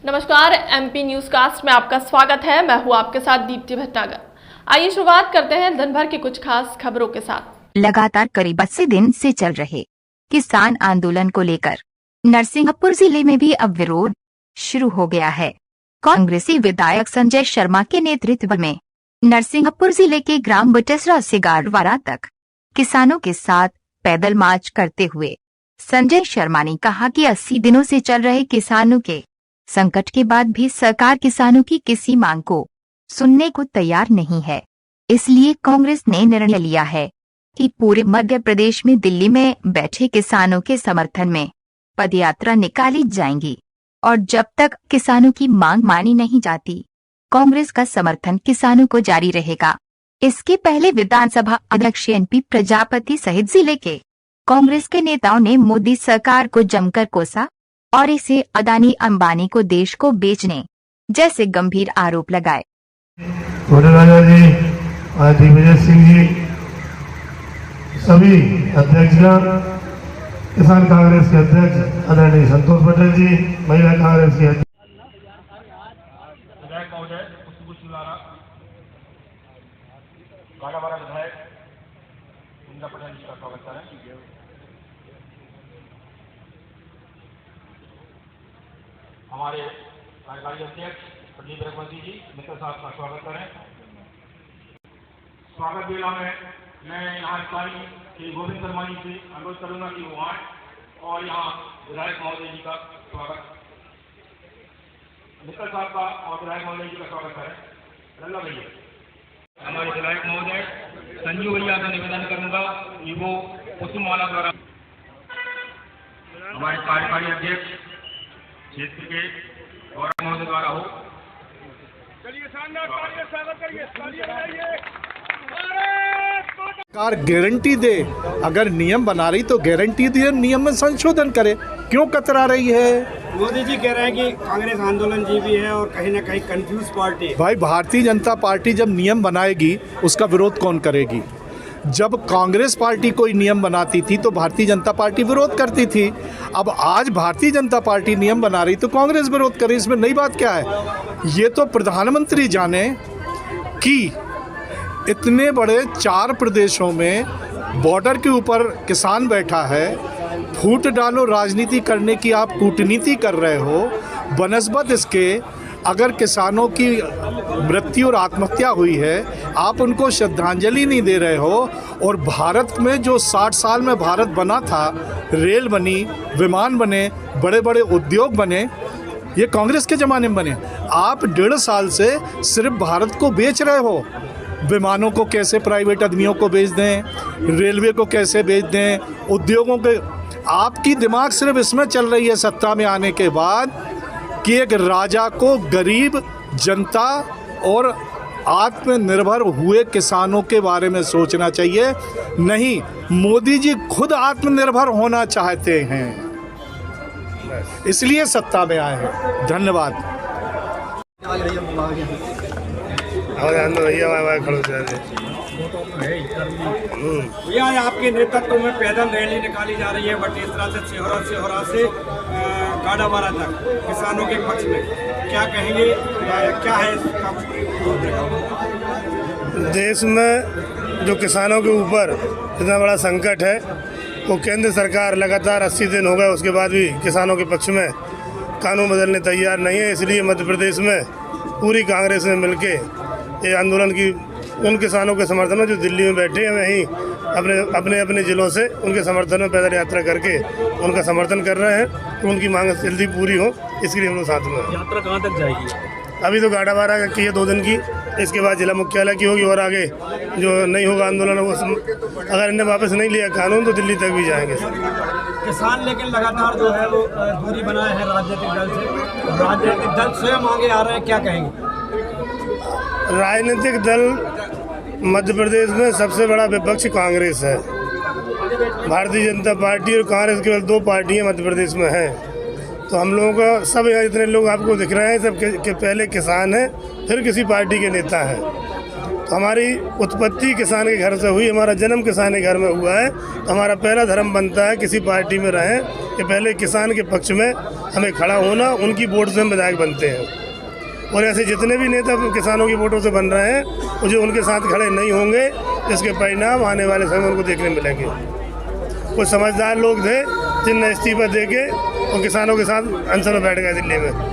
नमस्कार, MP news cast में आपका स्वागत है। मैं हूं आपके साथ दीप्ति भटनागर। आइए शुरुआत करते हैं दिन भर की कुछ खास खबरों के साथ। लगातार करीब 80 दिन से चल रहे किसान आंदोलन को लेकर नरसिंहपुर जिले में भी अब विरोध शुरू हो गया है। कांग्रेसी विधायक संजय शर्मा के नेतृत्व में नरसिंहपुर जिले के ग्राम बटेसरा से गाड़वारा तक किसानों के साथ पैदल मार्च करते हुए संजय शर्मा ने कहा कि 80 दिनों से चल रहे किसानों के संकट के बाद भी सरकार किसानों की किसी मांग को सुनने को तैयार नहीं है। इसलिए कांग्रेस ने निर्णय लिया है कि पूरे मध्य प्रदेश में दिल्ली में बैठे किसानों के समर्थन में पदयात्रा निकाली जाएंगी और जब तक किसानों की मांग मानी नहीं जाती, कांग्रेस का समर्थन किसानों को जारी रहेगा। इसके पहले विधानसभा अध्यक्ष एनपी प्रजापति सहित जिले के कांग्रेस के नेताओं ने मोदी सरकार को जमकर कोसा और इसे अदानी अंबानी को देश को बेचने जैसे गंभीर आरोप लगाए। राजा जी, दिग्विजय सिंह जी, सभी अध्यक्षगण, किसान कांग्रेस के अध्यक्ष आदरणीय संतोष पटेल जी, महिला कांग्रेस के अध्यक्ष विधायक महोदय गाड़ावारा विधायक इंदिरा पटेल जी का स्वागत करें। हमारे कार्यकारी अध्यक्ष प्रदीप रघुवंशी जी मित्र साहब का स्वागत करें। स्वागत बेला में मैं यहाँ अधिकारी श्री गोविंद शर्मा जी से अनुरोध करूंगा कि वो आए और यहाँ विधायक महोदय जी का स्वागत, मित्र साहब का और विधायक महोदय जी का स्वागत करें। रल्ला भैया, हमारे विधायक महोदय संजू भैया का निवेदन करूंगा कि वो पुष्पमाला द्वारा हमारे कार्यकारी अध्यक्ष क्षेत्र के गौरव महोदय द्वारा हो। चलिए शानदार तालियां स्वागत करिए, तालियां बजाइए। सरकार गारंटी दे, अगर नियम बना रही तो गारंटी दे, नियम में संशोधन करे। क्यों कतरा रही है? मोदी जी कह रहे हैं कि कांग्रेस आंदोलन जी भी है और कहीं ना कहीं कंफ्यूज पार्टी है। भाई, भारतीय जनता पार्टी जब नियम बनाएगी उसका विरोध कौन करेगी? जब कांग्रेस पार्टी कोई नियम बनाती थी तो भारतीय जनता पार्टी विरोध करती थी। अब आज भारतीय जनता पार्टी नियम बना रही तो कांग्रेस विरोध करे। इसमें नई बात क्या है? ये तो प्रधानमंत्री जाने कि इतने बड़े 4 प्रदेशों में बॉर्डर के ऊपर किसान बैठा है, फूट डालो राजनीति करने की आप कूटनीति कर रहे हो। बनस्बत इसके अगर किसानों की मृत्यु और आत्महत्या हुई है, आप उनको श्रद्धांजलि नहीं दे रहे हो। और भारत में जो 60 साल में भारत बना था, रेल बनी, विमान बने, बड़े बड़े उद्योग बने, ये कांग्रेस के ज़माने में बने। आप 1.5 साल से सिर्फ भारत को बेच रहे हो। विमानों को कैसे प्राइवेट आदमियों को बेच दें, रेलवे को कैसे बेच दें, उद्योगों के। आपकी दिमाग सिर्फ इसमें चल रही है सत्ता में आने के बाद कि एक राजा को गरीब जनता और आत्मनिर्भर हुए किसानों के बारे में सोचना चाहिए। नहीं, मोदी जी खुद आत्मनिर्भर होना चाहते हैं, इसलिए सत्ता में आए हैं। धन्यवाद। भैया, आपके नेतृत्व में पैदल रैली निकाली जा रही है बटेसरा से सिहोरा से गाड़ावारा तक किसानों के पक्ष में, क्या कहेंगे? क्या है इसका? देश में जो किसानों के ऊपर इतना बड़ा संकट है, वो केंद्र सरकार लगातार 80 दिन हो गए, उसके बाद भी किसानों के पक्ष में कानून बदलने तैयार नहीं है। इसलिए मध्य प्रदेश में पूरी कांग्रेस ने मिलके ये आंदोलन की उन किसानों के समर्थन में जो दिल्ली में बैठे हैं, वहीं अपने अपने ज़िलों से उनके समर्थन में पैदल यात्रा करके उनका समर्थन कर रहे हैं कि उनकी मांग जल्दी पूरी हो। इसके लिए हम लोग साथ में हैं। यात्रा कहाँ तक जाएगी? अभी तो गाड़ावारा की है 2 दिन की, इसके बाद जिला मुख्यालय की होगी और आगे जो नहीं होगा आंदोलन, वो अगर इन्हें वापस नहीं लिया कानून तो दिल्ली तक भी जाएंगे। किसान लेकिन लगातार जो है वो दूरी बनाए हैं राजनीतिक दल से, राजनीतिक दल स्वयं आगे आ रहे हैं, क्या कहेंगे? राजनीतिक दल मध्य प्रदेश में सबसे बड़ा विपक्ष कांग्रेस है। भारतीय जनता पार्टी और कांग्रेस केवल 2 पार्टियां मध्य प्रदेश में हैं। तो हम लोगों का सब यहाँ जितने लोग आपको दिख रहे हैं सब के पहले किसान हैं, फिर किसी पार्टी के नेता हैं। तो हमारी उत्पत्ति किसान के घर से हुई, हमारा जन्म किसान के घर में हुआ है। तो हमारा पहला धर्म बनता है किसी पार्टी में रहें कि पहले किसान के पक्ष में हमें खड़ा होना, उनकी वोट से हम विधायक बनते हैं। और ऐसे जितने भी नेता किसानों की वोटों से बन रहे हैं वो जो उनके साथ खड़े नहीं होंगे, इसके परिणाम आने वाले समय उनको देखने मिलेंगे। कुछ समझदार लोग थे जिनने इस्तीफा दे के और किसानों के साथ अनशन में बैठ गए दिल्ली में।